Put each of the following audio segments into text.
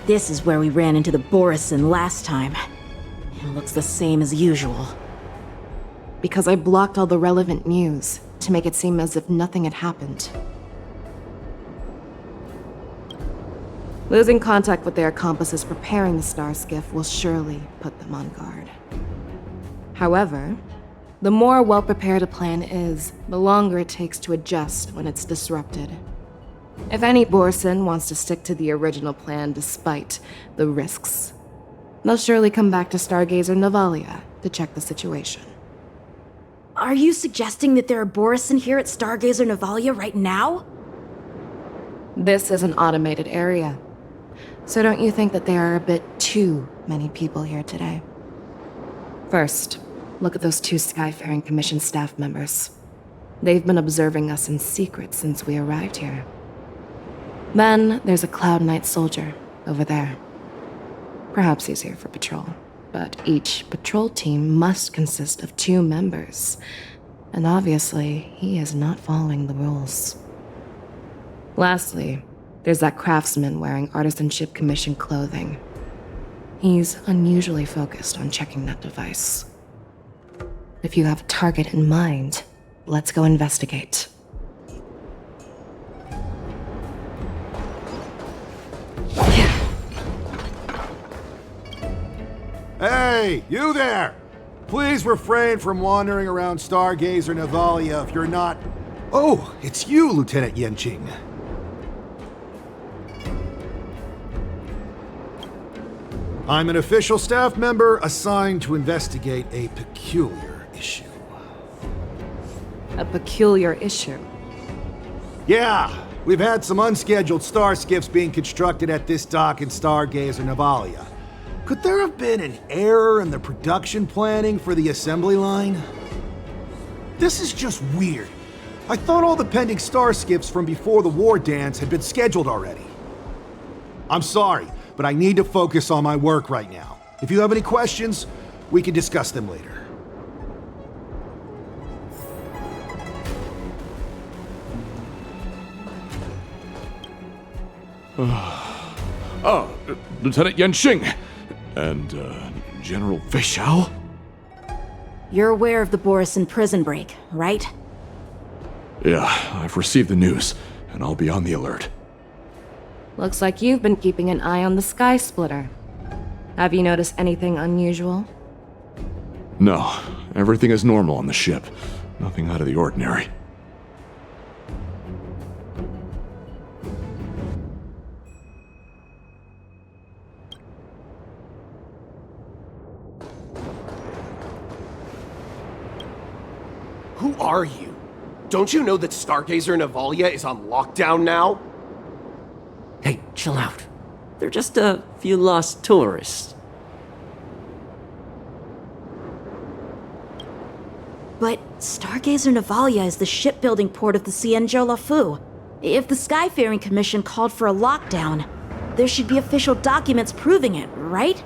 This is where we ran into the Borison last time. It looks the same as usual. Because I blocked all the relevant news to make it seem as if nothing had happened. Losing contact with their accomplices preparing the star skiff will surely put them on guard. However, the more well-prepared a plan is, the longer it takes to adjust when it's disrupted. If any Borison wants to stick to the original plan despite the risks, they'll surely come back to Stargazer Navalia to check the situation. Are you suggesting that there are Borison here at Stargazer Navalia right now? This is an automated area, so don't you think that there are a bit too many people here today? First, look at those 2 Skyfaring Commission staff members. They've been observing us in secret since we arrived here. Then there's a Cloud Knight soldier over there. Perhaps he's here for patrol, but each patrol team must consist of 2 members, and obviously he is not following the rules. Lastly, there's that craftsman wearing Artisanship Commission clothing. He's unusually focused on checking that device. If you have a target in mind, let's go investigate. Hey, you there! Please refrain from wandering around Stargazer Navalia if you're not... Oh, it's you, Lieutenant Yenching. I'm an official staff member assigned to investigate a peculiar issue. A peculiar issue? Yeah, we've had some unscheduled star skiffs being constructed at this dock in Stargazer Navalia. Could there have been an error in the production planning for the assembly line? This is just weird. I thought all the pending star skiffs from before the war dance had been scheduled already. I'm sorry, but I need to focus on my work right now. If you have any questions, we can discuss them later. Lieutenant Yenching and General Fischau? You're aware of the Borison prison break, right? Yeah, I've received the news, and I'll be on the alert. Looks like you've been keeping an eye on the Sky Splitter. Have you noticed anything unusual? No, everything is normal on the ship. Nothing out of the ordinary. Who are you? Don't you know that Stargazer Navalia is on lockdown now? Hey, chill out. They're just a few lost tourists. But Stargazer Navalia is the shipbuilding port of the Cienjo Lafu. If the Skyfaring Commission called for a lockdown, there should be official documents proving it, right?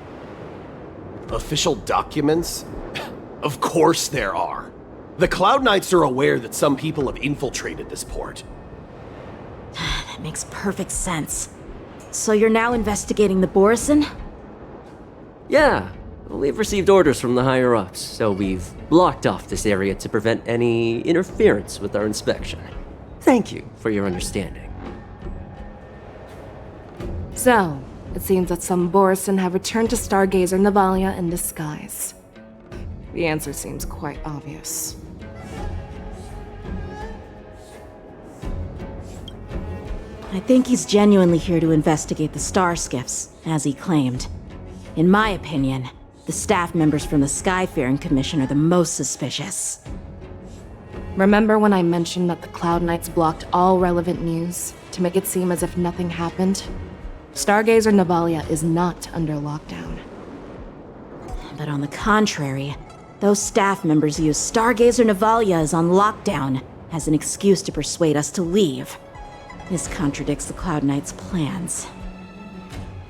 Official documents? Of course there are. The Cloud Knights are aware that some people have infiltrated this port. That makes perfect sense. So you're now investigating the Borison? Yeah, we've received orders from the higher-ups, so we've blocked off this area to prevent any interference with our inspection. Thank you for your understanding. So, it seems that some Borison have returned to Stargazer Navalia in disguise. The answer seems quite obvious. I think he's genuinely here to investigate the star skiffs, as he claimed. In my opinion, the staff members from the Skyfaring Commission are the most suspicious. Remember when I mentioned that the Cloud Knights blocked all relevant news to make it seem as if nothing happened? Stargazer Navalia is not under lockdown. But on the contrary, those staff members use Stargazer Navalia is on lockdown as an excuse to persuade us to leave. This contradicts the Cloud Knights' plans.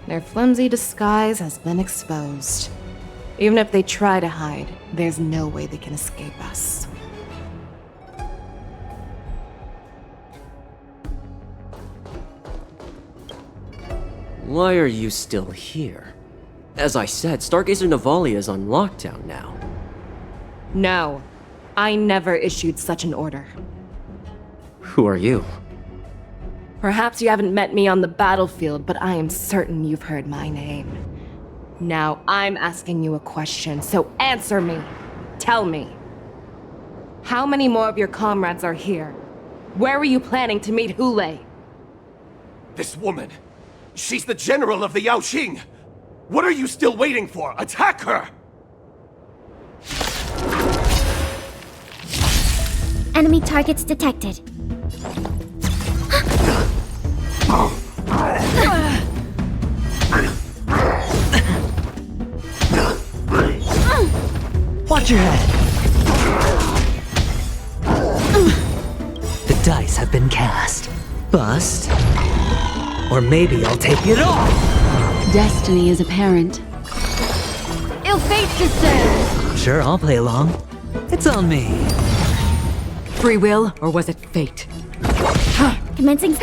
Their flimsy disguise has been exposed. Even if they try to hide, there's no way they can escape us. why are you still here? As I said, Stargazer Navalia is on lockdown now. No, I never issued such an order. Who are you? Perhaps you haven't met me on the battlefield, but I am certain you've heard my name. Now I'm asking you a question, so answer me. Tell me. How many more of your comrades are here? Where were you planning to meet Hule? This woman, she's the general of the Yaoxing. What are you still waiting for? Attack her! Enemy targets detected. Watch your head. The dice have been cast. Bust. Or maybe I'll take it all. Destiny is apparent. Ill fate yourself! Sure, I'll play along. It's on me. Free will, or was it fate? Commencing.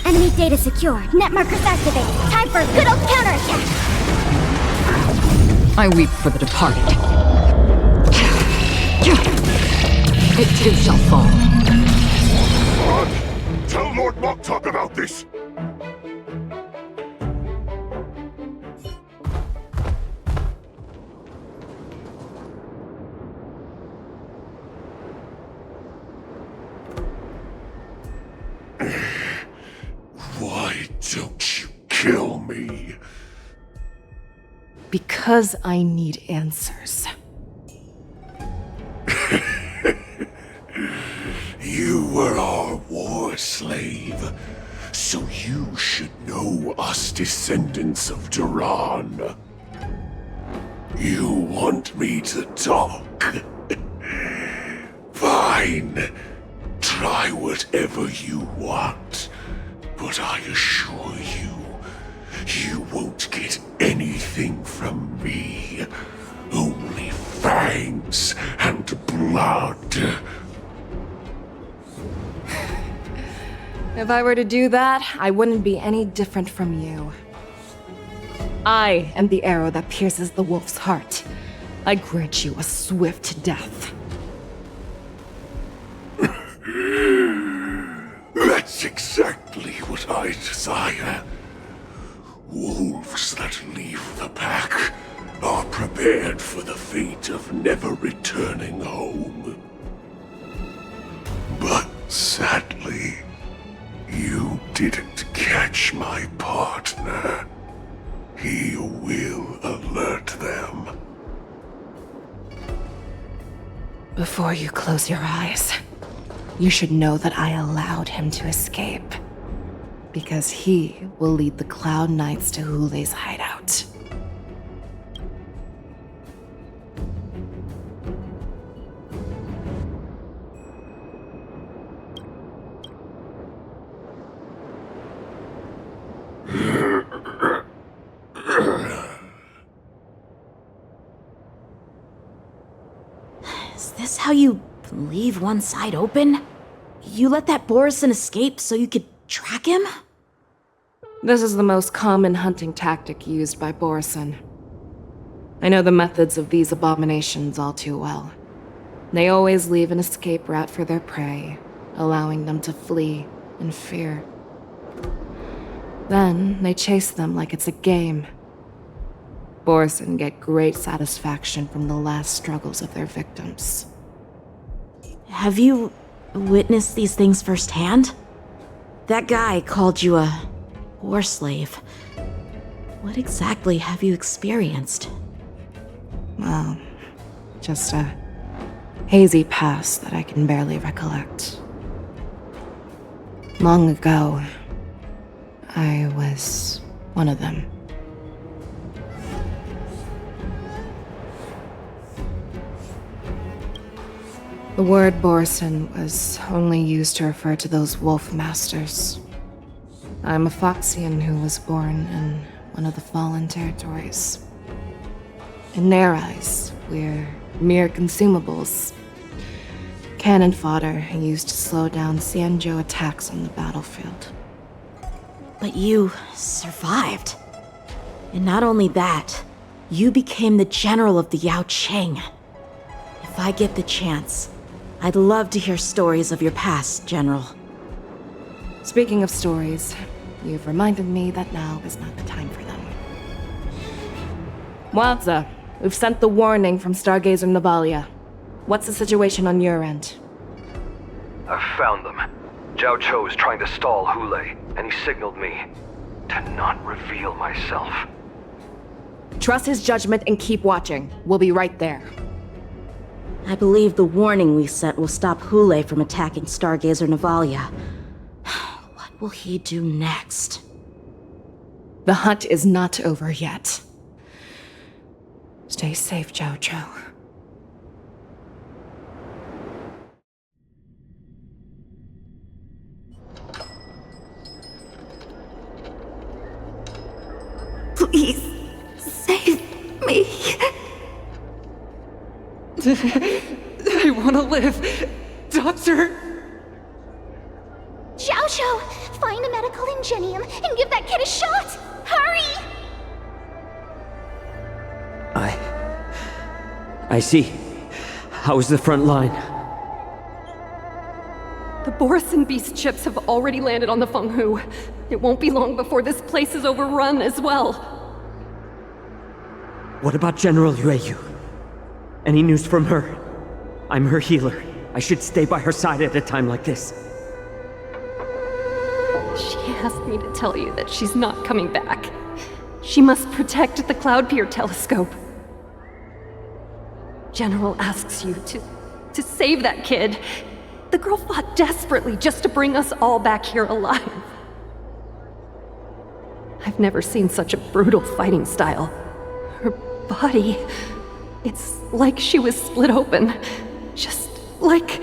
Enemy data secure. Net markers activated. Time for a good old counterattack. I weep for the departed. It too shall fall. Run! Tell Lord Moktok about this! Why don't you kill me? Because I need answers. You were our war slave, so you should know us descendants of Duran. You want me to talk? Fine. Try whatever you want, but I assure you, you won't get anything from me. Only fangs and blood. If I were to do that, I wouldn't be any different from you. I am the arrow that pierces the wolf's heart. I grant you a swift death. That's exactly what I desire. Wolves that leave the pack are prepared for the fate of never returning home. But sadly, you didn't catch my partner. He will alert them. Before you close your eyes, you should know that I allowed him to escape. Because he will lead the Cloud Knights to Hule's hideout. Is this how you leave one side open? You let that Borison escape so you could track him? This is the most common hunting tactic used by Borison. I know the methods of these abominations all too well. They always leave an escape route for their prey, allowing them to flee in fear. Then they chase them like it's a game. Borison get great satisfaction from the last struggles of their victims. Have you witnessed these things firsthand? That guy called you a war slave. What exactly have you experienced? Well, just a hazy past that I can barely recollect. Long ago, I was one of them. The word Borison was only used to refer to those wolf masters. I'm a Foxian who was born in one of the fallen territories. In their eyes, we're mere consumables. Cannon fodder used to slow down Xianzhou attacks on the battlefield. But you survived. And not only that, you became the general of the Yao Cheng. If I get the chance, I'd love to hear stories of your past, General. Speaking of stories, you've reminded me that now is not the time for them. Wadza, we've sent the warning from Stargazer Navalia. What's the situation on your end? I've found them. Zhao Cho is trying to stall Hule, and he signaled me to not reveal myself. Trust his judgment and keep watching. We'll be right there. I believe the warning we sent will stop Hule from attacking Stargazer Navalia. What will he do next? The hunt is not over yet. Stay safe, Zhao Cho. Please, save me. I want to live. Doctor! Zhao Cho, find a medical ingenium and give that kid a shot! Hurry! I see. How's the front line? The Borisin Beast chips have already landed on the Fenghu. It won't be long before this place is overrun as well. What about General Yueyu? Any news from her? I'm her healer. I should stay by her side at a time like this. She asked me to tell you that she's not coming back. She must protect the Cloudpeer telescope. General asks you to save that kid. The girl fought desperately just to bring us all back here alive. I've never seen such a brutal fighting style. Her body, it's like she was split open. Just like...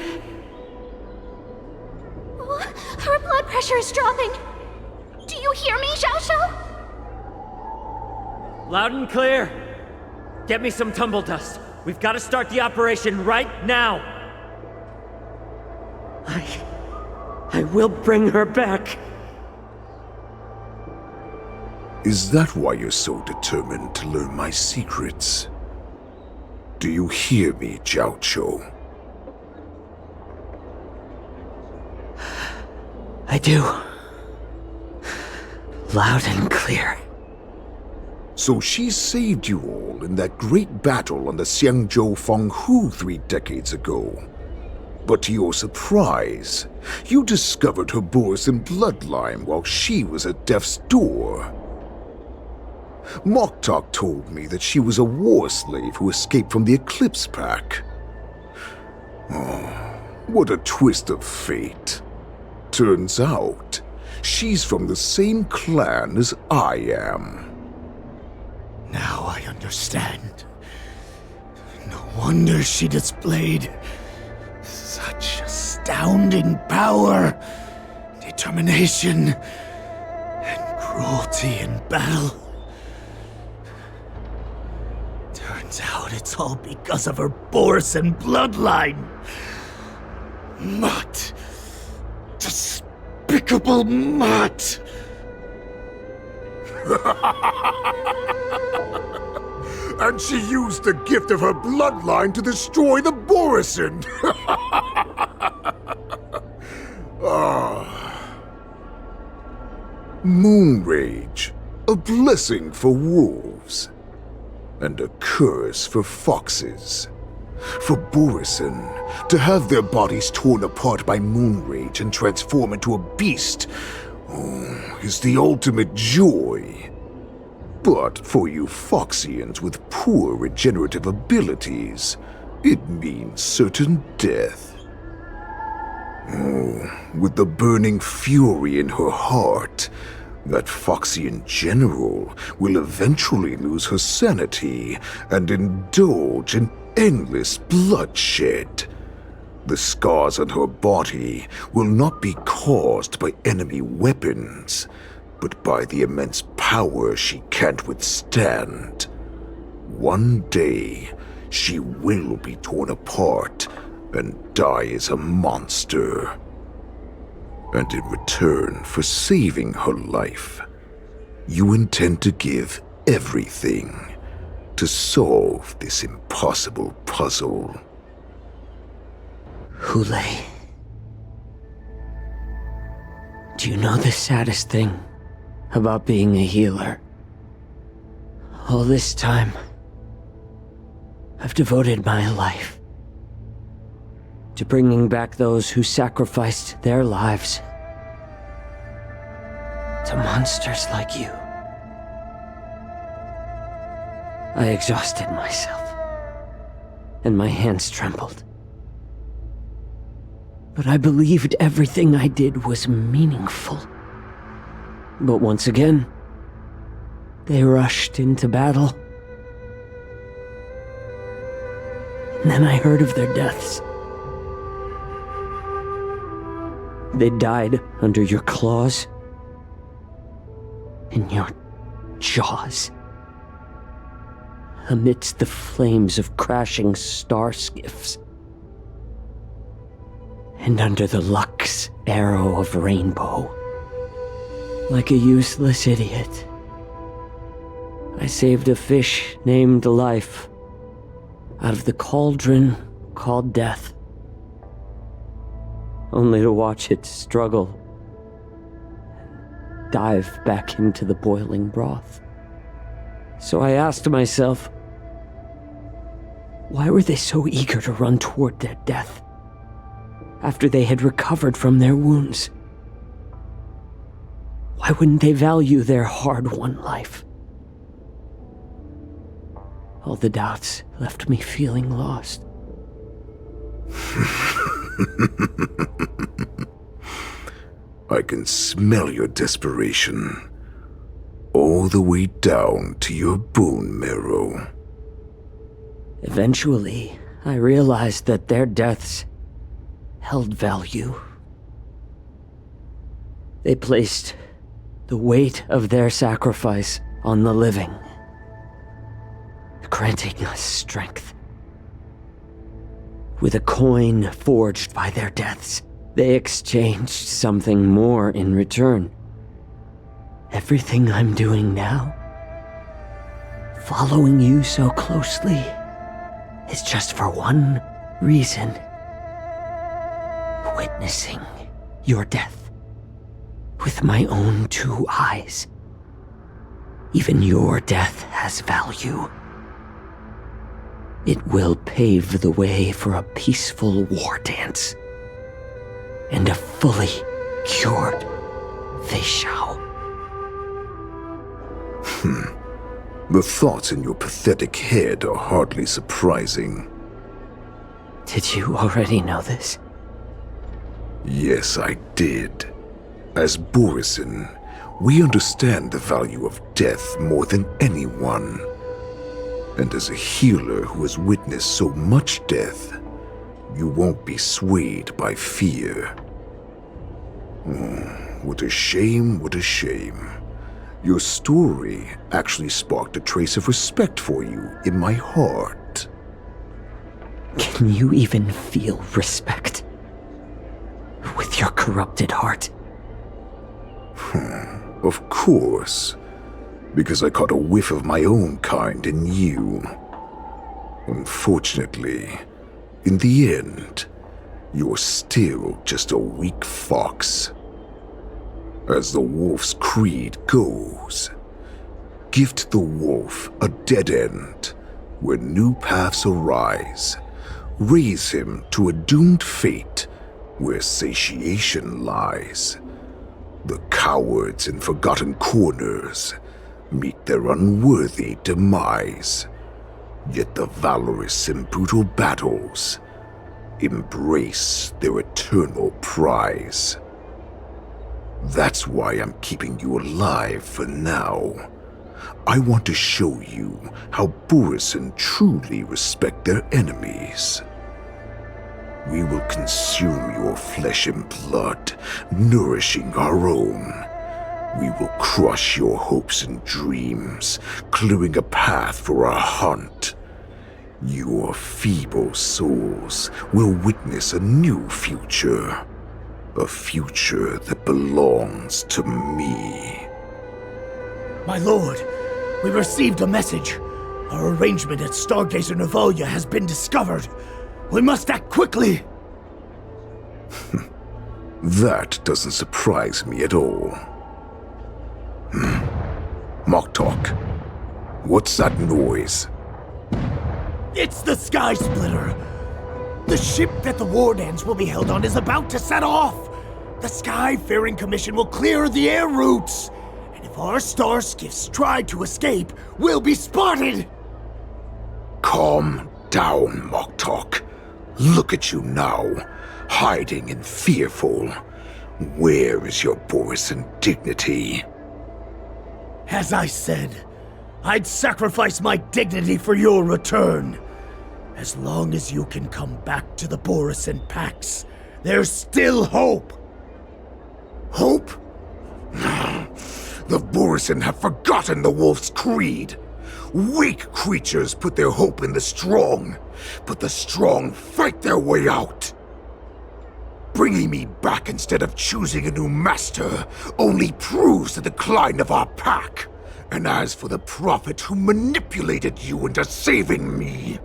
Her blood pressure is dropping. Do you hear me, Zhao Cho? Loud and clear. Get me some tumble dust. We've got to start the operation right now. I will bring her back. Is that why you're so determined to learn my secrets? Do you hear me, Zhao Cho? I do. Loud and clear. So she saved you all in that great battle on the Xiangzhou Fenghu 3 decades ago. But to your surprise, you discovered her Borisin bloodline while she was at death's door. Moktok told me that she was a war slave who escaped from the Eclipse Pack. Oh, what a twist of fate. Turns out, she's from the same clan as I am. Now I understand. No wonder she displayed such astounding power, determination, and cruelty in battle. Turns out it's all because of her Borisin bloodline. Mutt. Despicable mutt. And she used the gift of her bloodline to destroy the Borisin! Moon Rage, a blessing for wolves, and a curse for foxes. For Borisin, to have their bodies torn apart by Moon Rage and transform into a beast is the ultimate joy. But for you Foxians with poor regenerative abilities, it means certain death. With the burning fury in her heart, that Foxian general will eventually lose her sanity and indulge in endless bloodshed. The scars on her body will not be caused by enemy weapons, but by the immense power she can't withstand. One day, she will be torn apart and die as a monster. And in return for saving her life, you intend to give everything to solve this impossible puzzle. Hule. Do you know the saddest thing about being a healer? All this time, I've devoted my life to bringing back those who sacrificed their lives to monsters like you. I exhausted myself, and my hands trembled. But I believed everything I did was meaningful. But once again, they rushed into battle. And then I heard of their deaths. They died under your claws, in your jaws, amidst the flames of crashing star skiffs, and under the luck's arrow of rainbow. Like a useless idiot, I saved a fish named Life out of the cauldron called Death, only to watch it struggle and dive back into the boiling broth. So I asked myself, why were they so eager to run toward their death after they had recovered from their wounds? Why wouldn't they value their hard-won life? All the doubts left me feeling lost. I can smell your desperation, all the way down to your bone marrow. Eventually, I realized that their deaths held value. They placed the weight of their sacrifice on the living, granting us strength. With a coin forged by their deaths, they exchanged something more in return. Everything I'm doing now, following you so closely, is just for one reason: witnessing your death with my own two eyes. Even your death has value. It will pave the way for a peaceful war dance and a fully cured Feishao. The thoughts in your pathetic head are hardly surprising. Did you already know this? Yes, I did. As Borisin, we understand the value of death more than anyone. And as a healer who has witnessed so much death, you won't be swayed by fear. What a shame, what a shame. Your story actually sparked a trace of respect for you in my heart. Can you even feel respect with your corrupted heart? Of course, because I caught a whiff of my own kind in you. Unfortunately, in the end, you're still just a weak fox. As the wolf's creed goes, gift the wolf a dead end where new paths arise. Raise him to a doomed fate where satiation lies. The cowards in forgotten corners meet their unworthy demise. Yet the valorous in brutal battles embrace their eternal prize. That's why I'm keeping you alive for now. I want to show you how Borisin truly respect their enemies. We will consume your flesh and blood, nourishing our own. We will crush your hopes and dreams, clearing a path for our hunt. Your feeble souls will witness a new future. A future that belongs to me. My lord, we received a message. Our arrangement at Stargazer Navalia has been discovered. We must act quickly. That doesn't surprise me at all. Moktok, what's that noise? It's the Sky Splitter. The ship that the Wardens will be held on is about to set off. The Sky-faring Commission will clear the air routes. And if our star skiffs try to escape, we'll be spotted. Calm down, Moktok. Look at you now, hiding and fearful. Where is your Borisan dignity? As I said, I'd sacrifice my dignity for your return. As long as you can come back to the Borisan Pax, there's still hope. Hope? The Borisan have forgotten the wolf's creed. Weak creatures put their hope in the strong, but the strong fight their way out. Bringing me back instead of choosing a new master only proves the decline of our pack. And as for the prophet who manipulated you into saving me,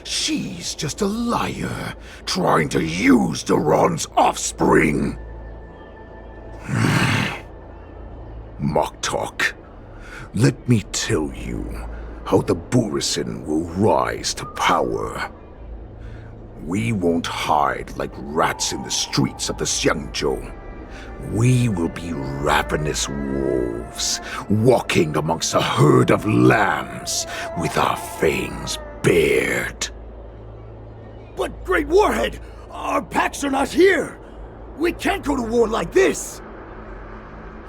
she's just a liar trying to use Duran's offspring. Moktok, let me tell you how the Borisan will rise to power. We won't hide like rats in the streets of the Xiangzhou. We will be ravenous wolves, walking amongst a herd of lambs with our fangs bared. But Great Warhead, our packs are not here. We can't go to war like this.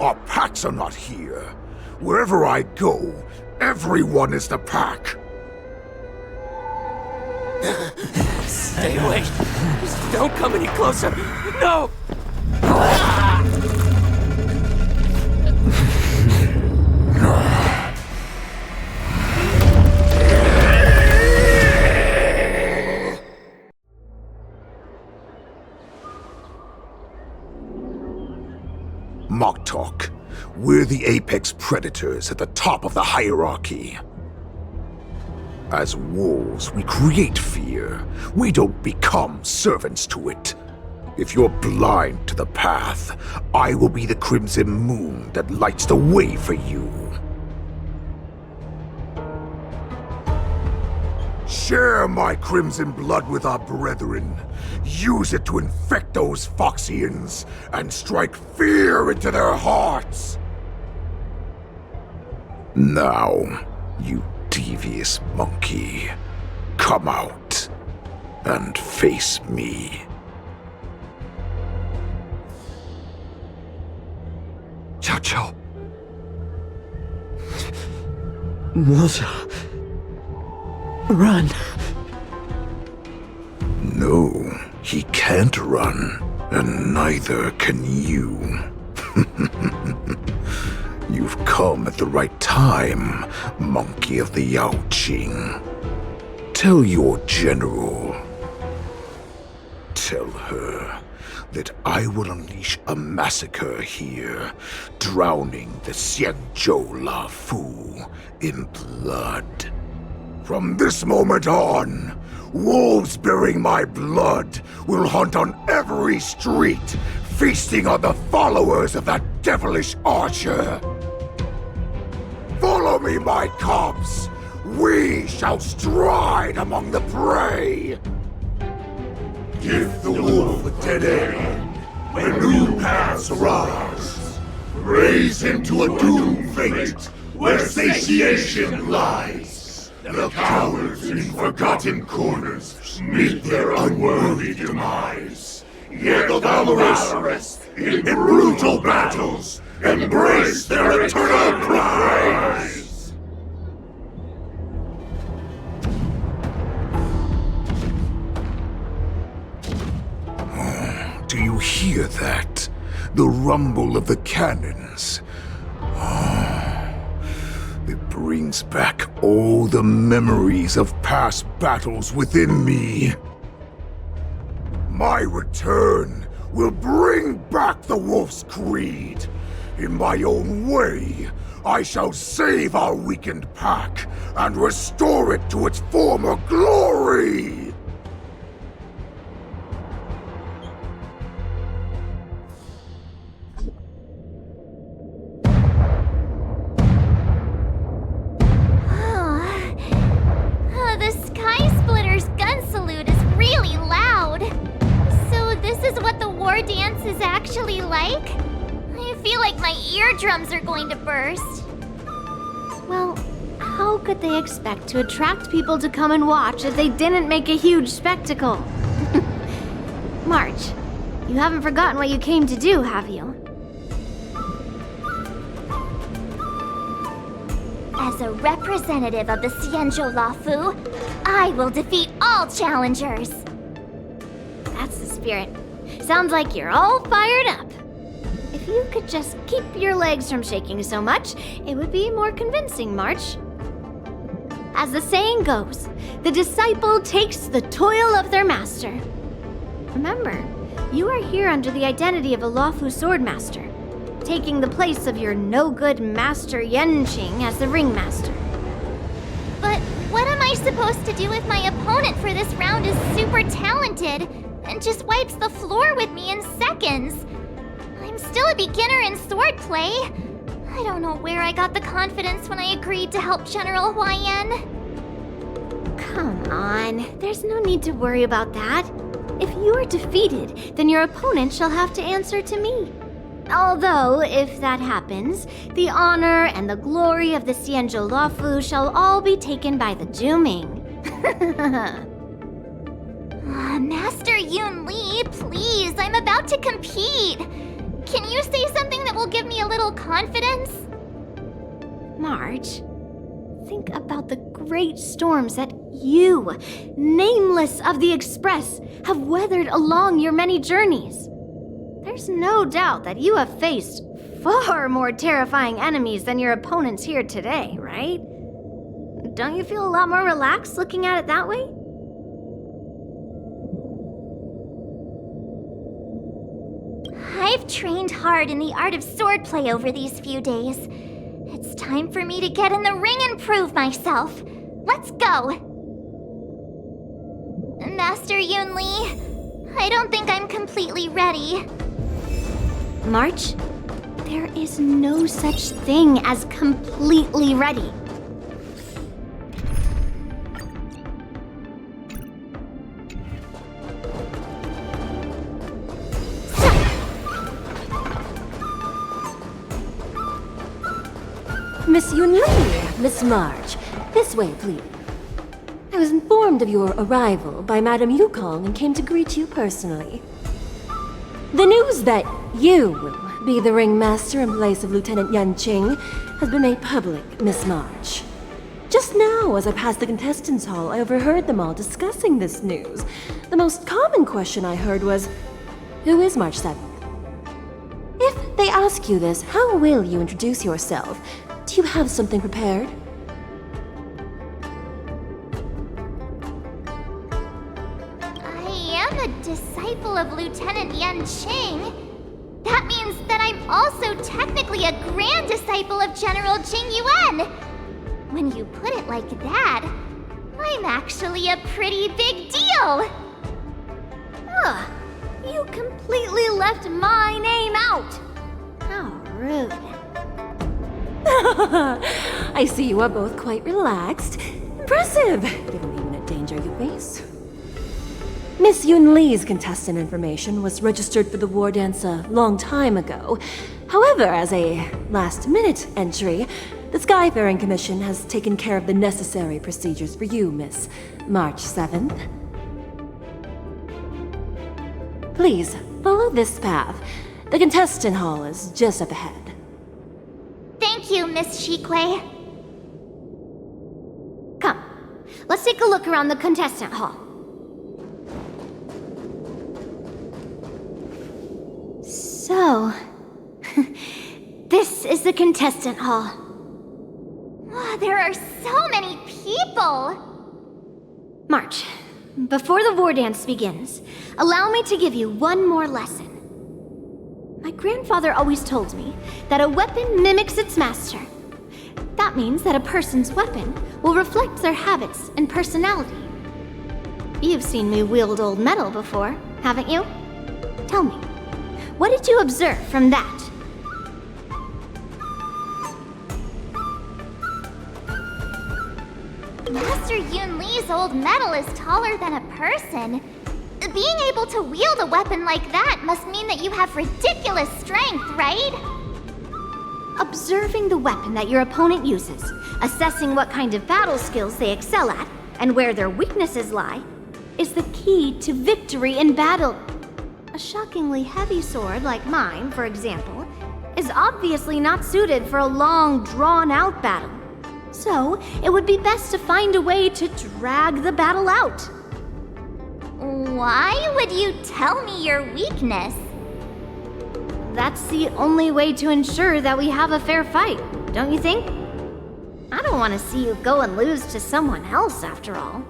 Our packs are not here. Wherever I go, everyone is the pack. Stay away. Just don't come any closer. No! Moktok, we're the apex predators at the top of the hierarchy. As wolves, we create fear. We don't become servants to it. If you're blind to the path, I will be the crimson moon that lights the way for you. Share my crimson blood with our brethren. Use it to infect those Foxians and strike fear into their hearts. Now, you devious monkey, come out and face me. Chow Chow. Moza. Run. No, he can't run, and neither can you. You've come at the right time, monkey of the Yaoqing. Tell your general. Tell her that I will unleash a massacre here, drowning the Xiangzhou La Fu in blood. From this moment on, wolves bearing my blood will hunt on every street, feasting on the followers of that devilish archer. Follow me, my cubs. We shall stride among the prey. Give the wolf a dead end when new paths arise. Raise him to a doomed fate where satiation lies. The cowards in forgotten corners meet their unworthy demise. Yet the valorous in brutal battles embrace their eternal prize. Do you hear that? The rumble of the cannons. It brings back all the memories of past battles within me. My return will bring back the Wolf's Creed. In my own way, I shall save our weakened pack and restore it to its former glory! The Sky Splitter's gun salute is really loud. So this is what the war dance is actually like? I feel like my eardrums are going to burst. Well, how could they expect to attract people to come and watch if they didn't make a huge spectacle? March, you haven't forgotten what you came to do, have you? As a representative of the Xianzhou Lafu, I will defeat all challengers. That's the spirit. Sounds like you're all fired up. If you could just keep your legs from shaking so much, it would be more convincing, March. As the saying goes, the disciple takes the toil of their master. Remember, you are here under the identity of a Lafu swordmaster, taking the place of your no-good master Yenqing as the ringmaster. But what am I supposed to do if my opponent for this round is super talented and just wipes the floor with me in seconds? I'm still a beginner in swordplay. I don't know where I got the confidence when I agreed to help General Huaiyan. Come on, there's no need to worry about that. If you are defeated, then your opponent shall have to answer to me. Although, if that happens, the honor and the glory of the Xianzhou Lafu shall all be taken by the Juming. Master Yun Li, please, I'm about to compete. Can you say something that will give me a little confidence? March, think about the great storms that you, nameless of the Express, have weathered along your many journeys. There's no doubt that you have faced far more terrifying enemies than your opponents here today, right? Don't you feel a lot more relaxed looking at it that way? I've trained hard in the art of swordplay over these few days. It's time for me to get in the ring and prove myself. Let's go! Master Yun Li, I don't think I'm completely ready. March, there is no such thing as completely ready. Miss Yun Li, Miss March, this way, please. I was informed of your arrival by Madame Yukong and came to greet you personally. The news that you will be the ringmaster in place of Lieutenant Yenqing has been made public, Miss March. Just now, as I passed the contestants' hall, I overheard them all discussing this news. The most common question I heard was, who is March 7th? If they ask you this, how will you introduce yourself? Do you have something prepared? I am a disciple of Lieutenant Yenqing. That means that I'm also technically a grand disciple of General Jing Yuan. When you put it like that, I'm actually a pretty big deal. Ugh, you completely left my name out. How rude. I see you are both quite relaxed. Impressive, given the imminent danger you face. Miss Yun Li's contestant information was registered for the war dance a long time ago. However, as a last-minute entry, the Skyfaring Commission has taken care of the necessary procedures for you, Miss March 7th. Please, follow this path. The contestant hall is just up ahead. Thank you, Miss Shikui. Come, let's take a look around the contestant hall. So, this is the contestant hall. Wow, there are so many people! March, before the war dance begins, allow me to give you one more lesson. My grandfather always told me that a weapon mimics its master. That means that a person's weapon will reflect their habits and personality. You've seen me wield old metal before, haven't you? Tell me, what did you observe from that? Master Yun Li's old metal is taller than a person. Being able to wield a weapon like that must mean that you have ridiculous strength, right? Observing the weapon that your opponent uses, assessing what kind of battle skills they excel at, and where their weaknesses lie, is the key to victory in battle. A shockingly heavy sword like mine, for example, is obviously not suited for a long, drawn-out battle. So, it would be best to find a way to drag the battle out. Why would you tell me your weakness? That's the only way to ensure that we have a fair fight, don't you think? I don't want to see you go and lose to someone else, after all.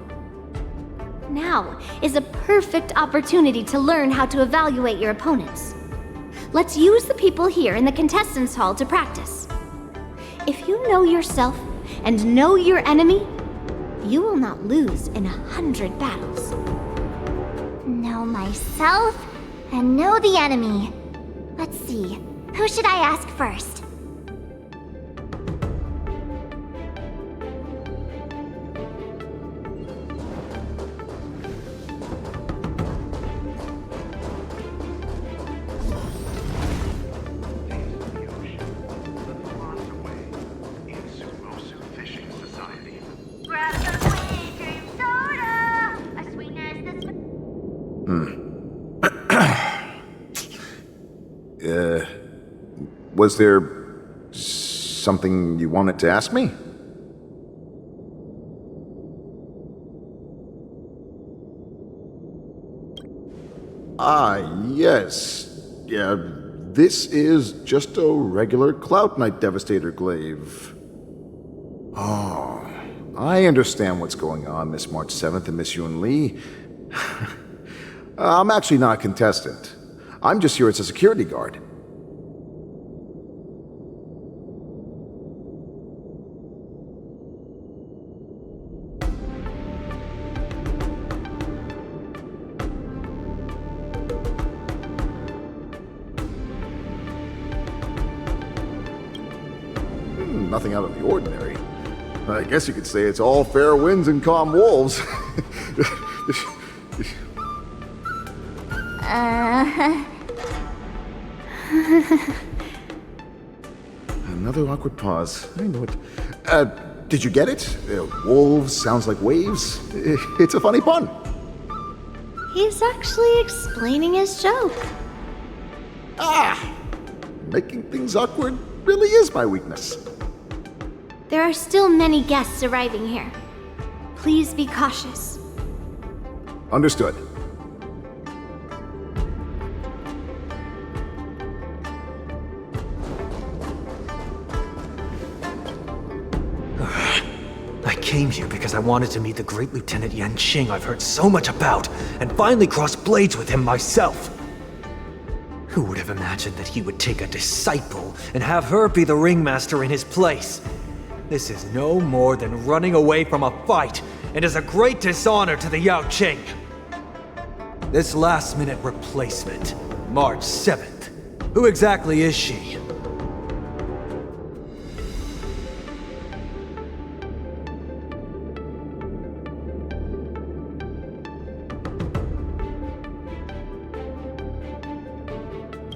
Now is a perfect opportunity to learn how to evaluate your opponents. Let's use the people here in the contestants' hall to practice. If you know yourself and know your enemy, you will not lose in 100 battles. Know myself and know the enemy. Let's see, who should I ask first? Was there something you wanted to ask me? Yes. Yeah, this is just a regular Cloud Knight Devastator glaive. Oh, I understand what's going on, Miss March 7th and Miss Yun Li. I'm actually not a contestant. I'm just here as a security guard. Nothing out of the ordinary. I guess you could say it's all fair winds and calm wolves. Another awkward pause. I know it. Did you get it? Wolves sounds like waves. It's a funny pun. He's actually explaining his joke. Making things awkward really is my weakness. There are still many guests arriving here. Please be cautious. Understood. I came here because I wanted to meet the great Lieutenant Yan Qing I've heard so much about, and finally cross blades with him myself. Who would have imagined that he would take a disciple and have her be the ringmaster in his place? This is no more than running away from a fight, and is a great dishonor to the Yao Qing. This last-minute replacement, March 7th. Who exactly is she?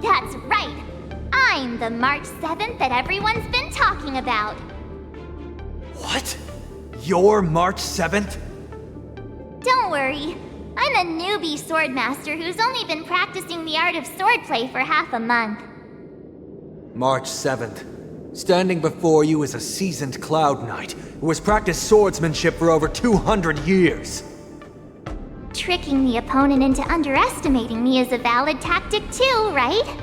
That's right! I'm the March 7th that everyone's been talking about. What? You're March 7th? Don't worry. I'm a newbie swordmaster who's only been practicing the art of swordplay for half a month. March 7th. Standing before you is a seasoned Cloud Knight who has practiced swordsmanship for over 200 years. Tricking the opponent into underestimating me is a valid tactic too, right?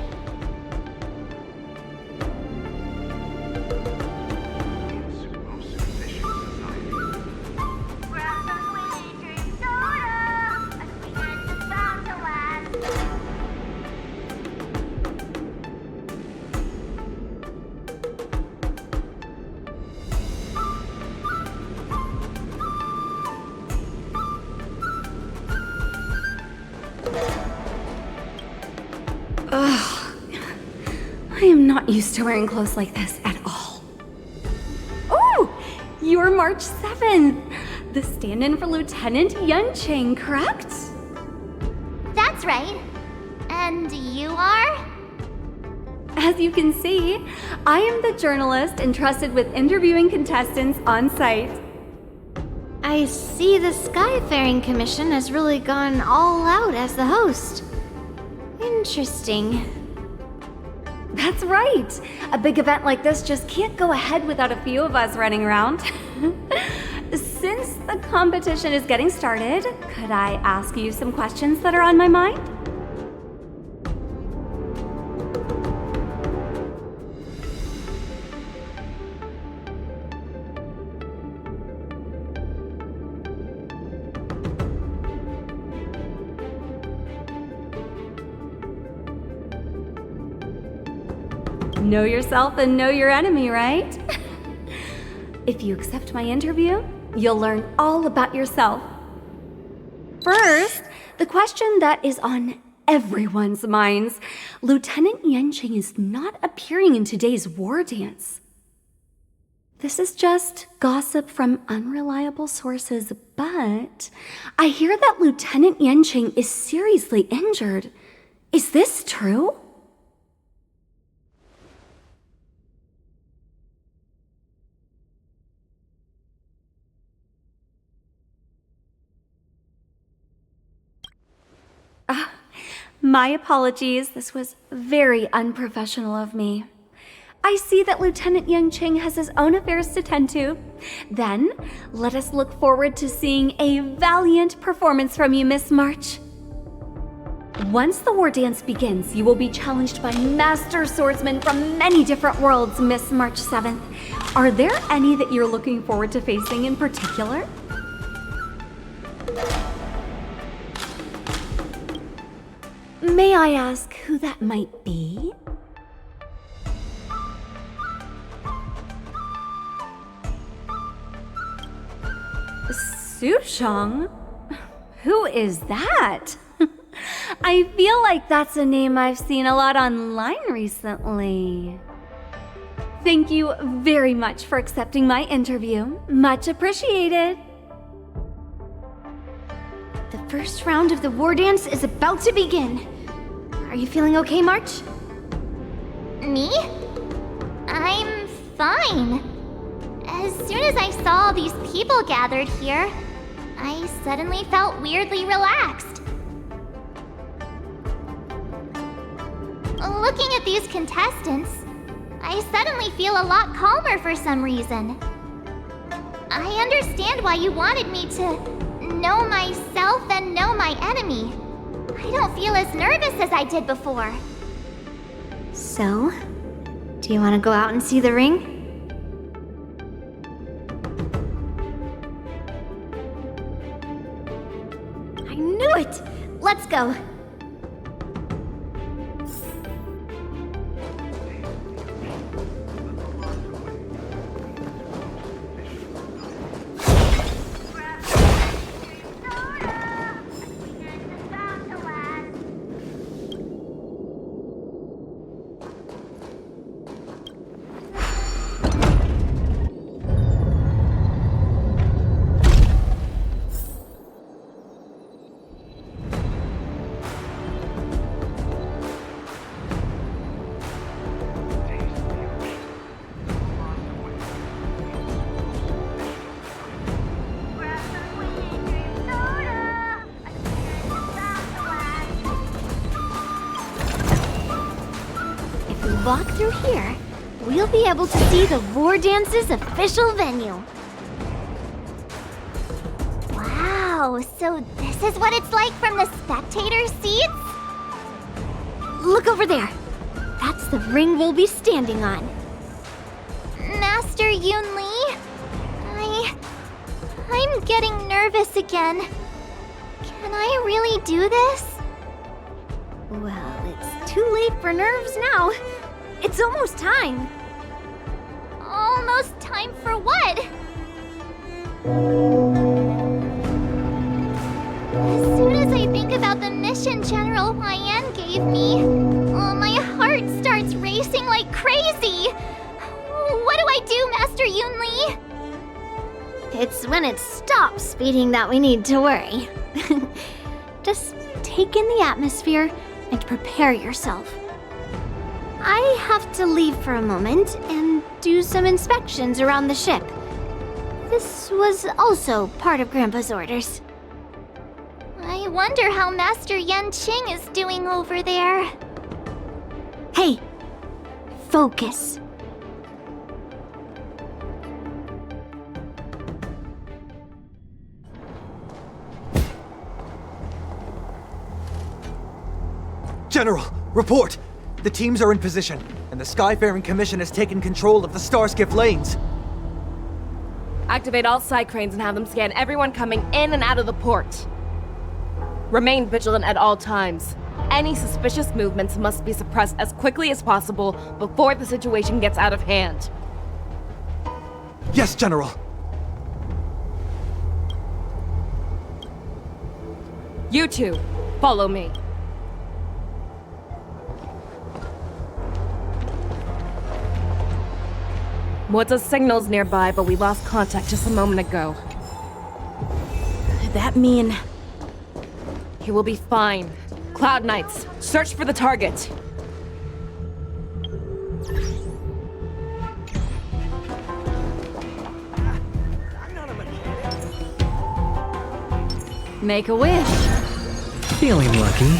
I am not used to wearing clothes like this at all. Oh, you're March 7th, the stand-in for Lieutenant Yunqing, correct? That's right. And you are? As you can see, I am the journalist entrusted with interviewing contestants on site. I see the Skyfaring Commission has really gone all out as the host. Interesting. That's right. A big event like this just can't go ahead without a few of us running around. Since the competition is getting started, could I ask you some questions that are on my mind? Know yourself and know your enemy, right? If you accept my interview, you'll learn all about yourself. First, the question that is on everyone's minds. Lieutenant Yunqing is not appearing in today's war dance. This is just gossip from unreliable sources, but I hear that Lieutenant Yunqing is seriously injured. Is this true? My apologies, this was very unprofessional of me. I see that Lieutenant Yunqing has his own affairs to tend to. Then, let us look forward to seeing a valiant performance from you, Miss March. Once the war dance begins, you will be challenged by master swordsmen from many different worlds, Miss March 7th. Are there any that you're looking forward to facing in particular? May I ask who that might be? Sushong? Who is that? I feel like that's a name I've seen a lot online recently. Thank you very much for accepting my interview. Much appreciated. The first round of the war dance is about to begin. Are you feeling okay, March? Me? I'm fine. As soon as I saw these people gathered here, I suddenly felt weirdly relaxed. Looking at these contestants, I suddenly feel a lot calmer for some reason. I understand why you wanted me to know myself and know my enemy. I don't feel as nervous as I did before. So, do you want to go out and see the ring? I knew it! Let's go! Walk through here, we'll be able to see the War Dance's official venue. Wow, so this is what it's like from the spectator seats? Look over there. That's the ring we'll be standing on. Master Yun Li? I'm getting nervous again. Can I really do this? Well, it's too late for nerves now. It's almost time. Almost time for what? As soon as I think about the mission General Huayan gave me, my heart starts racing like crazy. What do I do, Master Yunli? It's when it stops speeding that we need to worry. Just take in the atmosphere and prepare yourself. I have to leave for a moment and do some inspections around the ship. This was also part of Grandpa's orders. I wonder how Master Yanqing is doing over there. Hey, focus. General, report! The teams are in position, and the Skyfaring Commission has taken control of the Starskiff lanes. Activate all side cranes and have them scan everyone coming in and out of the port. Remain vigilant at all times. Any suspicious movements must be suppressed as quickly as possible before the situation gets out of hand. Yes, General. You two, follow me. What's signals nearby, but we lost contact just a moment ago. Could that mean... He will be fine. Cloud Knights, search for the target. Make a wish. Feeling lucky.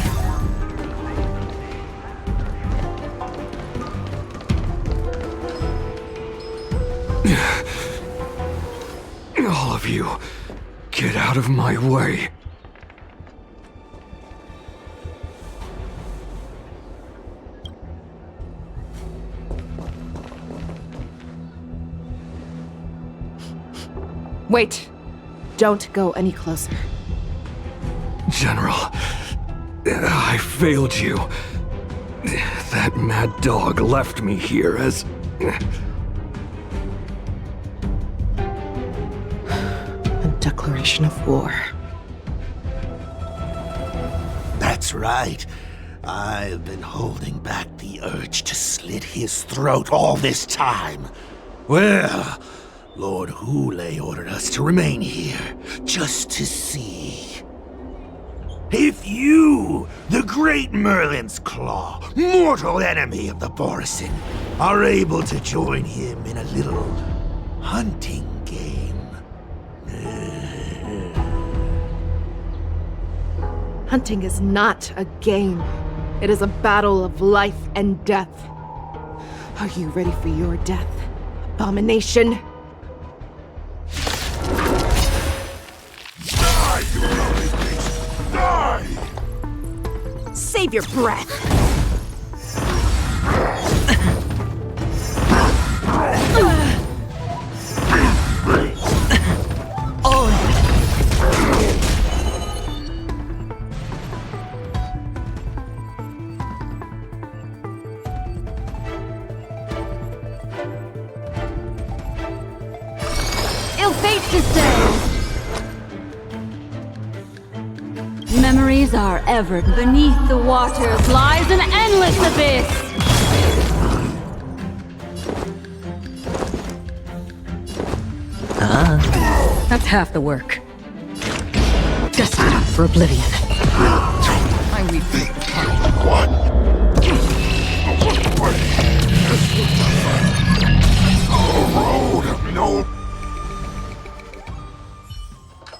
All of you, get out of my way. Wait. Don't go any closer. General, I failed you. That mad dog left me here as... A declaration of war. That's right. I've been holding back the urge to slit his throat all this time. Well, Lord Hule ordered us to remain here, just to see. If you, the great Merlin's Claw, mortal enemy of the Borisin, are able to join him in a little hunting game. Hunting is not a game. It is a battle of life and death. Are you ready for your death, abomination? Die, you lonely beast! Die! Save your breath! Ill fate to say. Memories are ever beneath the waters lies an endless abyss. That's half the work. Destined for oblivion. I weep for What? Oh, road, no.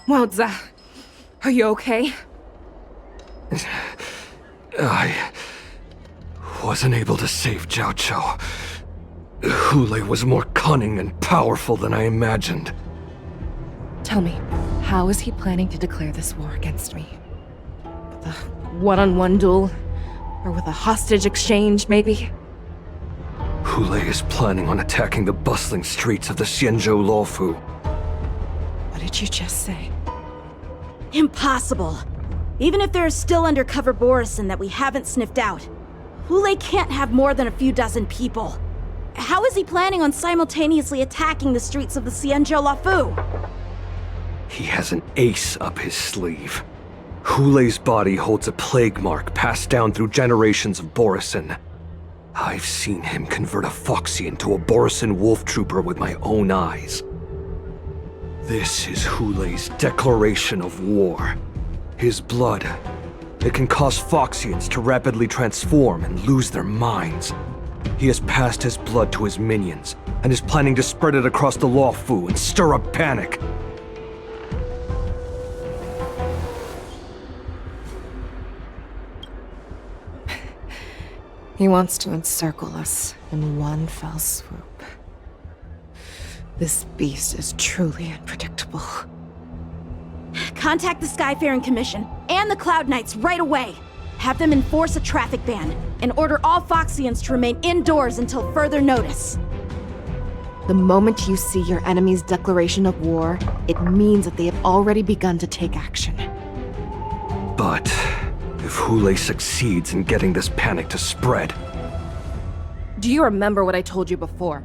Wowza, are you okay? I wasn't able to save Jiao Chou. Hule was more cunning and powerful than I imagined. Tell me, how is he planning to declare this war against me? With a one-on-one duel? Or with a hostage exchange, maybe? Hule is planning on attacking the bustling streets of the Xianzhou Luofu. What did you just say? Impossible. Even if there are still undercover Borisin that we haven't sniffed out, Hule can't have more than a few dozen people. How is he planning on simultaneously attacking the streets of the Xianzhou Luofu? He has an ace up his sleeve. Hule's body holds a plague mark passed down through generations of Borisin. I've seen him convert a Foxy into a Borisan wolf trooper with my own eyes. This is Hulei's declaration of war. His blood. It can cause Foxians to rapidly transform and lose their minds. He has passed his blood to his minions, and is planning to spread it across the Luofu and stir up panic. He wants to encircle us in one fell swoop. This beast is truly unpredictable. Contact the Skyfaring Commission and the Cloud Knights right away. Have them enforce a traffic ban and order all Foxians to remain indoors until further notice. The moment you see your enemy's declaration of war, it means that they have already begun to take action. But if Hulei succeeds in getting this panic to spread... Do you remember what I told you before?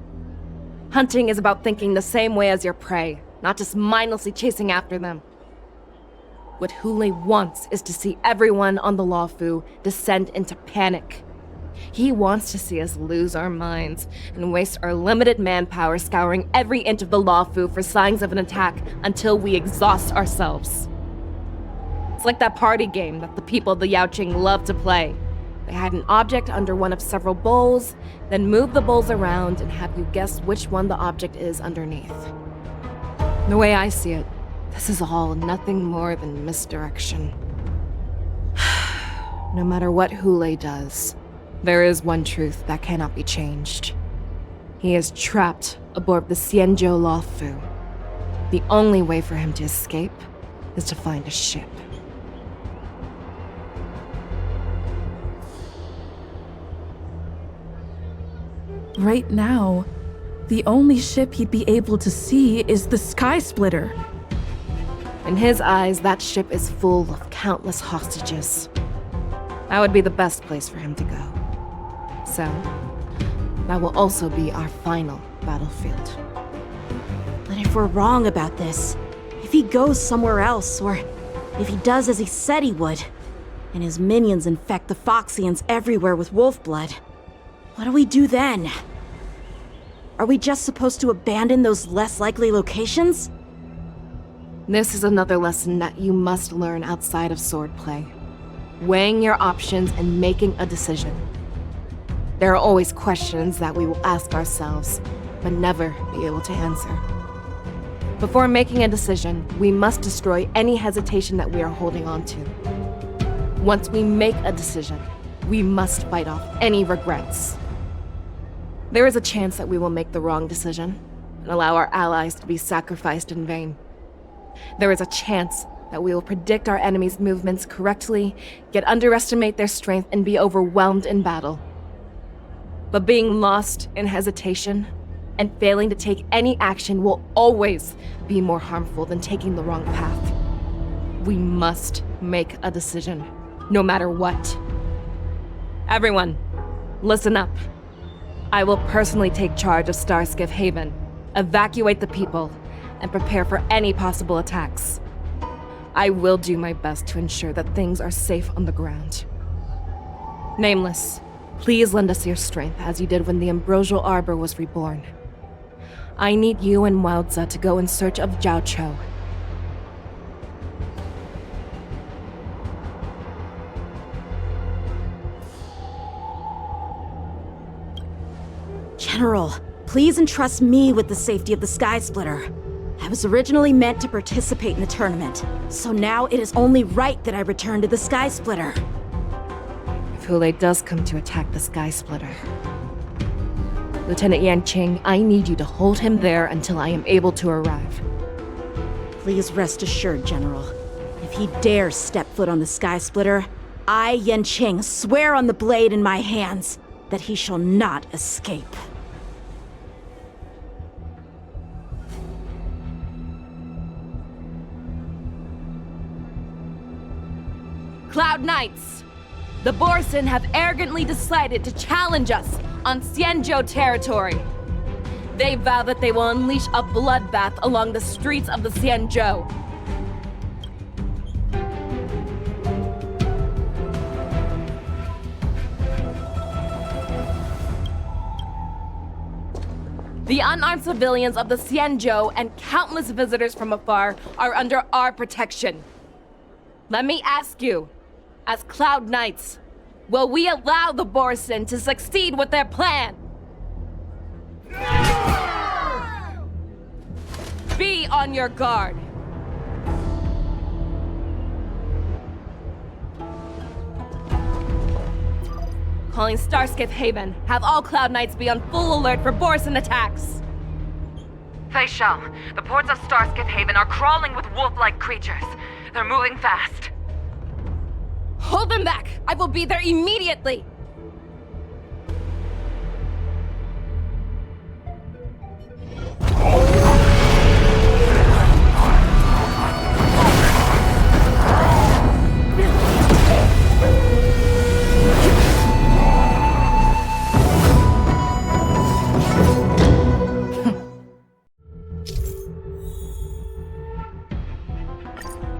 Hunting is about thinking the same way as your prey, not just mindlessly chasing after them. What Hulei wants is to see everyone on the Luofu descend into panic. He wants to see us lose our minds and waste our limited manpower scouring every inch of the Luofu for signs of an attack until we exhaust ourselves. It's like that party game that the people of the Yaoqing love to play. They hide an object under one of several bowls, then move the bowls around and have you guess which one the object is underneath. The way I see it, this is all nothing more than misdirection. No matter what Hulei does, there is one truth that cannot be changed. He is trapped aboard the Xianzhou Luofu. The only way for him to escape is to find a ship. Right now, the only ship he'd be able to see is the Sky Splitter. In his eyes, that ship is full of countless hostages. That would be the best place for him to go. So, that will also be our final battlefield. But if we're wrong about this, if he goes somewhere else, or if he does as he said he would, and his minions infect the Foxians everywhere with wolf blood, what do we do then? Are we just supposed to abandon those less likely locations? This is another lesson that you must learn outside of swordplay. Weighing your options and making a decision. There are always questions that we will ask ourselves, but never be able to answer. Before making a decision, we must destroy any hesitation that we are holding on to. Once we make a decision, we must fight off any regrets. There is a chance that we will make the wrong decision and allow our allies to be sacrificed in vain. There is a chance that we will predict our enemy's movements correctly, yet underestimate their strength and be overwhelmed in battle. But being lost in hesitation and failing to take any action will always be more harmful than taking the wrong path. We must make a decision, no matter what. Everyone, listen up. I will personally take charge of Starskiff Haven, evacuate the people, and prepare for any possible attacks. I will do my best to ensure that things are safe on the ground. Nameless, please lend us your strength as you did when the Ambrosial Arbor was reborn. I need you and Wildza to go in search of Zhao Cho. General, please entrust me with the safety of the Sky Splitter. I was originally meant to participate in the tournament, so now it is only right that I return to the Sky Splitter. If Hulei does come to attack the Sky Splitter, Lieutenant Yanqing, I need you to hold him there until I am able to arrive. Please rest assured, General. If he dares step foot on the Sky Splitter, I, Yanqing, swear on the blade in my hands that he shall not escape. Cloud Knights! The Borisan have arrogantly decided to challenge us on Xianzhou territory. They vow that they will unleash a bloodbath along the streets of the Xianzhou. The unarmed civilians of the Xianzhou and countless visitors from afar are under our protection. Let me ask you, as Cloud Knights, will we allow the Borson to succeed with their plan? Be on your guard. Calling Starskiff Haven. Have all Cloud Knights be on full alert for Borson attacks. Fei Shao, the ports of Starskiff Haven are crawling with wolf-like creatures. They're moving fast. Hold them back! I will be there immediately!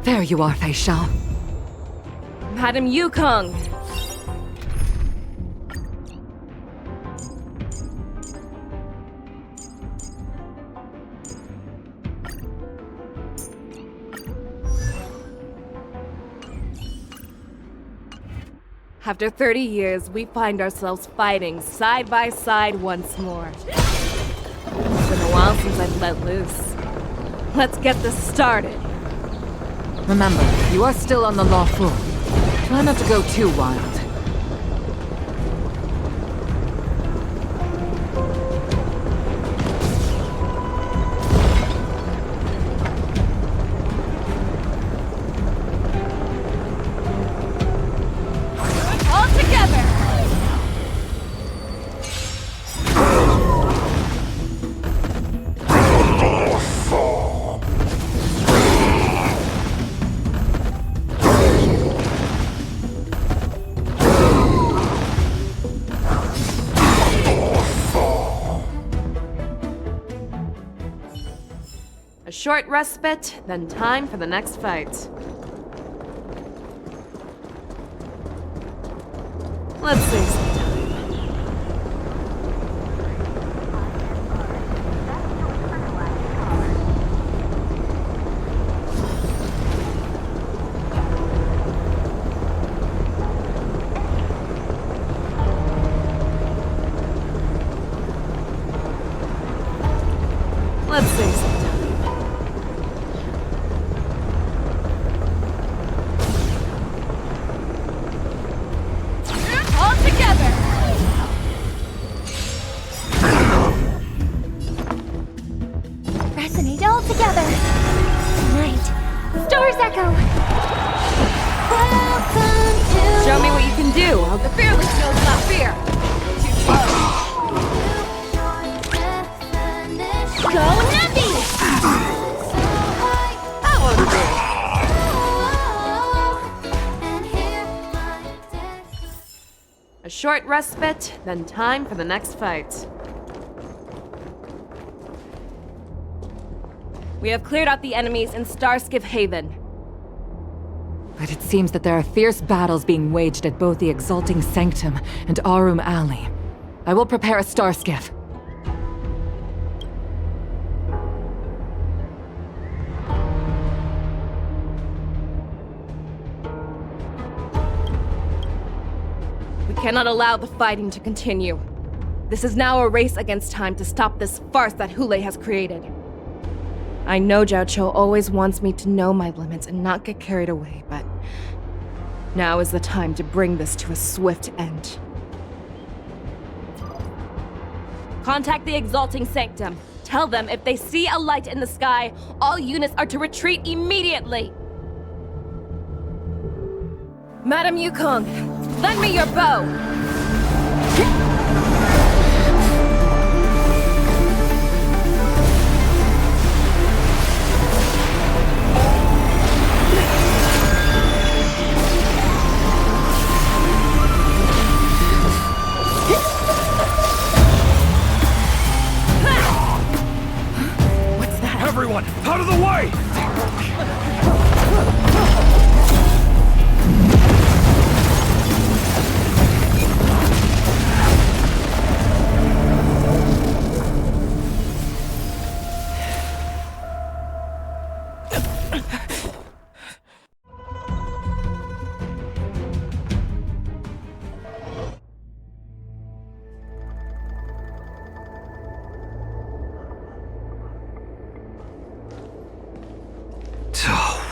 There you are, Fei Shao. Madam Yukong. After 30 years, we find ourselves fighting side by side once more. It's been a while since I've let loose. Let's get this started. Remember, you are still on the lawful. Try not to go too wild. All together! A short respite, then time for the next fight. Let's save some time. Let's save some time. All together! Resonate all together. Night. Stars echo. Welcome to Show me what you can do. The fearless knows not fear. Too slow. Go Navi! That won't do. A short respite, then time for the next fight. We have cleared out the enemies in Starskiff Haven. But it seems that there are fierce battles being waged at both the Exalting Sanctum and Arum Alley. I will prepare a starskiff. We cannot allow the fighting to continue. This is now a race against time to stop this farce that Hule has created. I know Zhao Cho always wants me to know my limits and not get carried away, but now is the time to bring this to a swift end. Contact the Exalting Sanctum. Tell them if they see a light in the sky, all units are to retreat immediately. Madam Yukong, lend me your bow! Everyone, out of the way!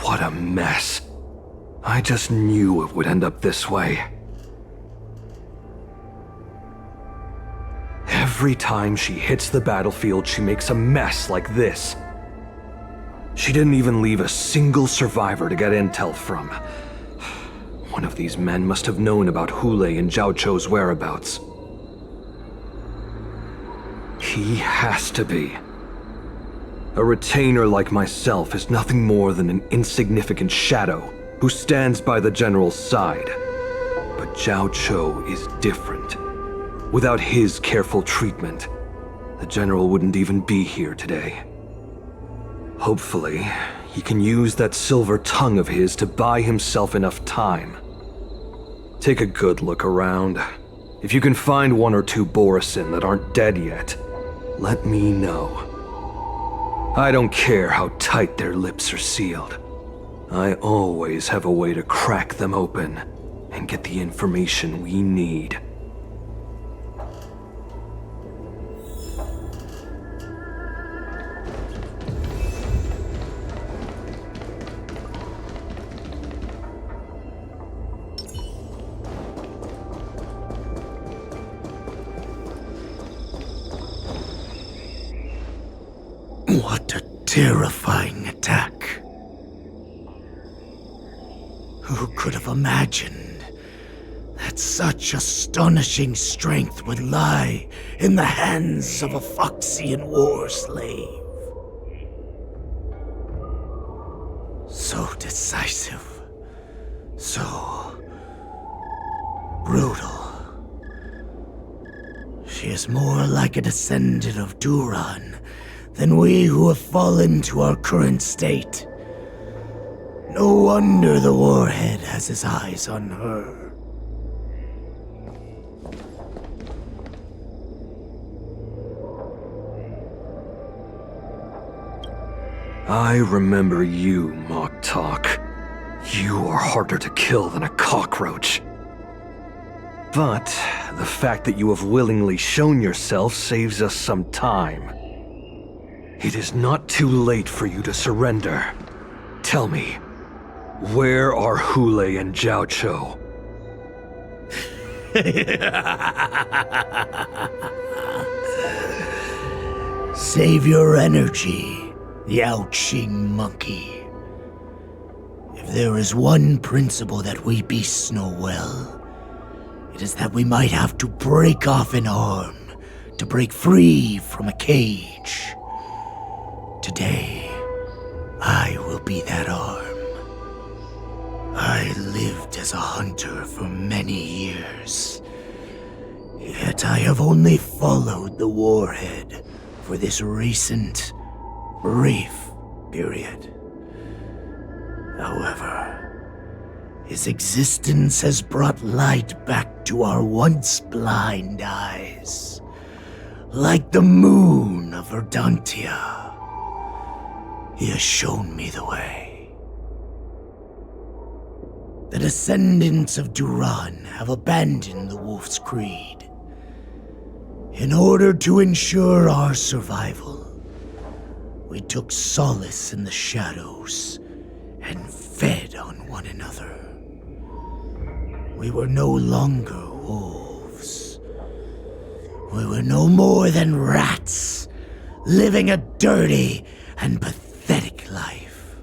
What a mess. I just knew it would end up this way. Every time she hits the battlefield, she makes a mess like this. She didn't even leave a single survivor to get intel from. One of these men must have known about Hulei and Zhao Chou's whereabouts. He has to be. A retainer like myself is nothing more than an insignificant shadow who stands by the general's side. But Zhao Chou is different. Without his careful treatment, the general wouldn't even be here today. Hopefully, he can use that silver tongue of his to buy himself enough time. Take a good look around. If you can find one or two Borisin that aren't dead yet, let me know. I don't care how tight their lips are sealed. I always have a way to crack them open and get the information we need. What a terrifying attack. Who could have imagined that such astonishing strength would lie in the hands of a Foxian war slave? So decisive, so brutal. She is more like a descendant of Duran than we who have fallen to our current state. No wonder the warhead has his eyes on her. I remember you, Mock Talk. You are harder to kill than a cockroach. But the fact that you have willingly shown yourself saves us some time. It is not too late for you to surrender. Tell me, where are Hulei and Zhao Chou? Save your energy, Yao Qing monkey. If there is one principle that we beasts know well, it is that we might have to break off an arm to break free from a cage. Today, I will be that arm. I lived as a hunter for many years, yet I have only followed the warhead for this recent, brief period. However, his existence has brought light back to our once blind eyes, like the moon of Verdantia. He has shown me the way. The descendants of Duran have abandoned the Wolf's Creed. In order to ensure our survival, we took solace in the shadows and fed on one another. We were no longer wolves. We were no more than rats, living a dirty and pathetic life.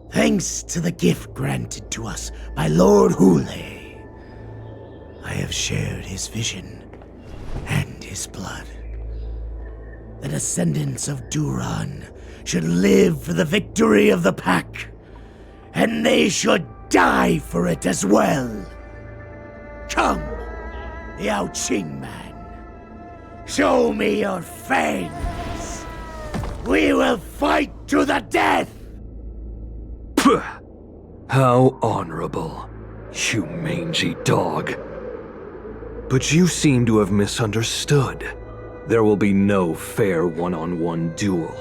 Thanks to the gift granted to us by Lord Hulei, I have shared his vision and his blood. The descendants of Duran should live for the victory of the pack, and they should die for it as well. Come, Yao Qing man, show me your fangs. We will fight to the death! Puh! How honorable, you mangy dog. But you seem to have misunderstood. There will be no fair one-on-one duel.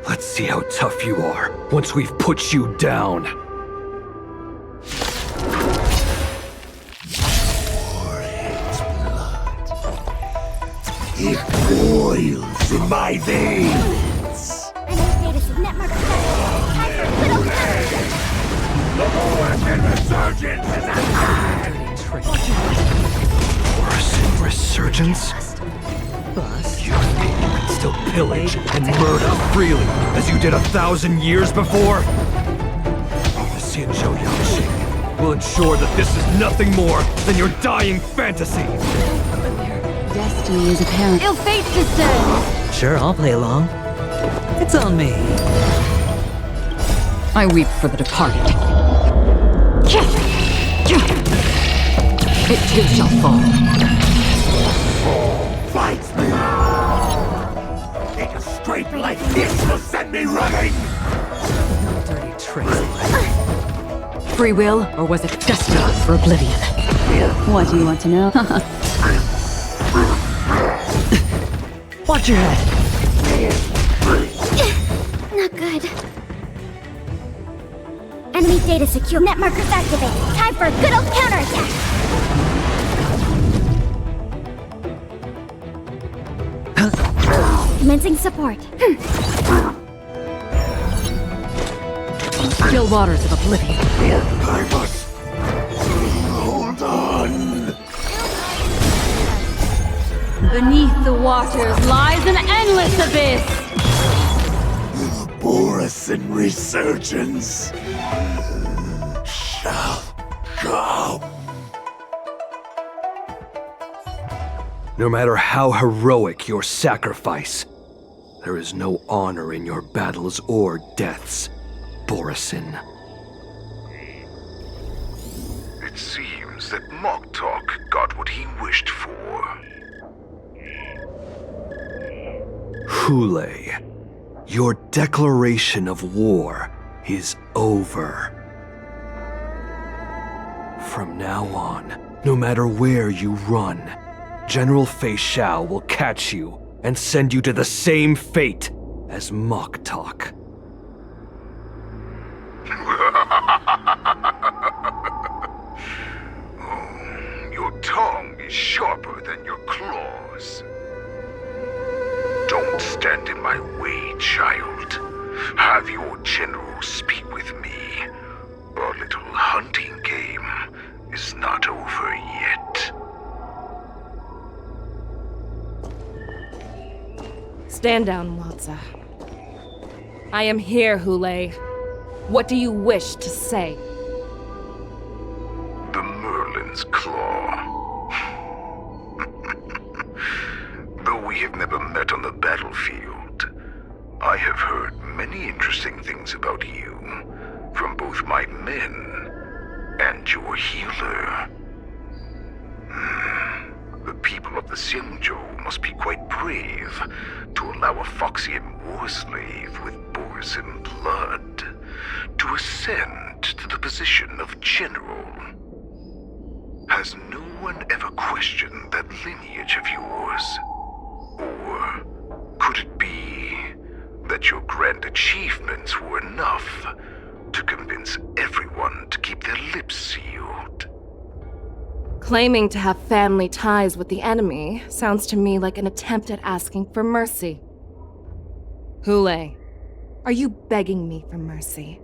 Let's see how tough you are once we've put you down. Warhead's blood. It boils in my veins. I need data net mark. good old counterattack! The Borasin resurgence is at hand! Borasin resurgence? You think you can still pillage and murder freely, as you did 1,000 years before? The Xianzhou Yangxing will ensure that this is nothing more than your dying fantasy! Destiny is apparent. Ill fate descends! Sure, I'll play along. It's on me. I weep for the departed. It too shall fall. Fight me! Take a straight like this will send me running! Dirty tricks. Free will, or was it destiny for oblivion? What do you want to know? Watch your head. Not good. Enemy data secure. Net markers activated. Time for a good old counterattack. Commencing support. Still waters of oblivion. I must hold on. Beneath the waters lies an endless abyss! Borasin resurgence shall come. No matter how heroic your sacrifice, there is no honor in your battles or deaths, Borasin. It seems that Moktok got what he wished for. Hule, your declaration of war is over. From now on, no matter where you run, General Fei Shao will catch you and send you to the same fate as Moktok. Your tongue is sharper than your claws. Don't stand in my way, child. Have your general speak with me. Our little hunting game is not over yet. Stand down, Watsa. I am here, Hule. What do you wish to say? The Merlin's Claw. Though we have never met on the battlefield, I have heard many interesting things about you from both my men and your healer. The people of the Xianzhou must be quite brave to allow a Foxian war slave with Borasin blood to ascend to the position of general. Has no one ever questioned that lineage of yours? Or could it be that your grand achievements were enough to convince everyone to keep their lips sealed? Claiming to have family ties with the enemy sounds to me like an attempt at asking for mercy. Hule, are you begging me for mercy?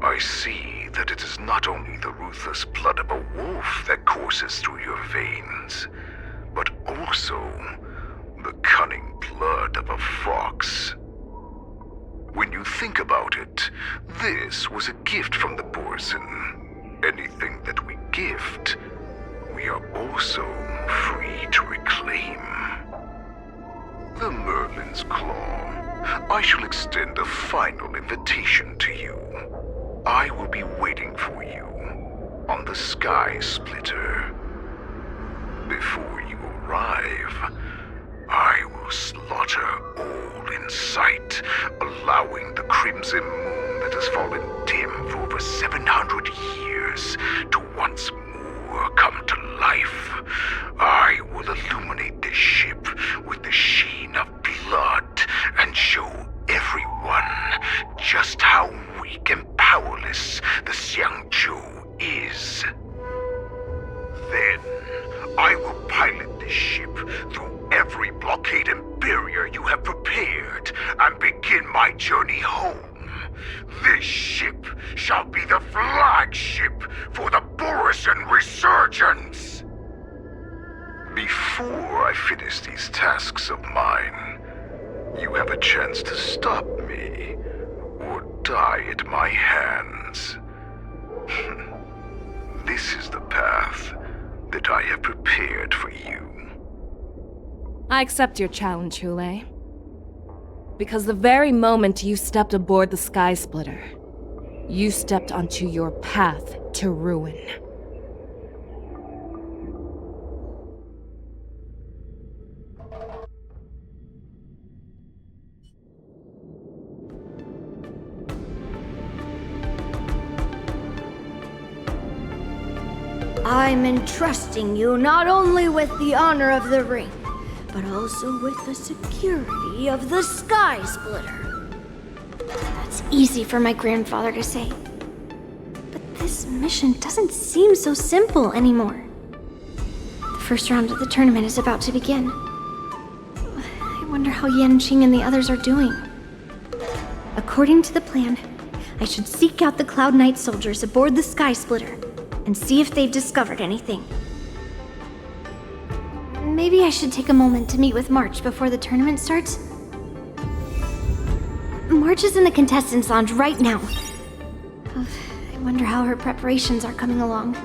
I see that it is not only the ruthless blood of a wolf that courses through your veins, but also the cunning blood of a fox. When you think about it, this was a gift from the Borasin. Anything that we gift, we are also free to reclaim. The Merlin's Claw. I shall extend a final invitation to you. I will be waiting for you on the Sky Splitter. Before you arrive, I will slaughter all in sight, allowing the crimson moon that has fallen dim for over 700 years to once more come to life. I will illuminate this ship with the sheen of blood and show everyone just how weak and powerless the Xianzhou is. Then, I will pilot this ship through every blockade and barrier you have prepared and begin my journey home This ship shall be the flagship for the Borisan Resurgence! Before I finish these tasks of mine, you have a chance to stop me, or die at my hands. This is the path that I have prepared for you. I accept your challenge, Hule. Because the very moment you stepped aboard the Sky Splitter, you stepped onto your path to ruin. I'm entrusting you not only with the honor of the ring, but also with the security of the Sky Splitter. That's easy for my grandfather to say. But this mission doesn't seem so simple anymore. The first round of the tournament is about to begin. I wonder how Yanqing and the others are doing. According to the plan, I should seek out the Cloud Knight soldiers aboard the Sky Splitter and see if they've discovered anything. Maybe I should take a moment to meet with March before the tournament starts. March is in the contestants' lounge right now. I wonder how her preparations are coming along.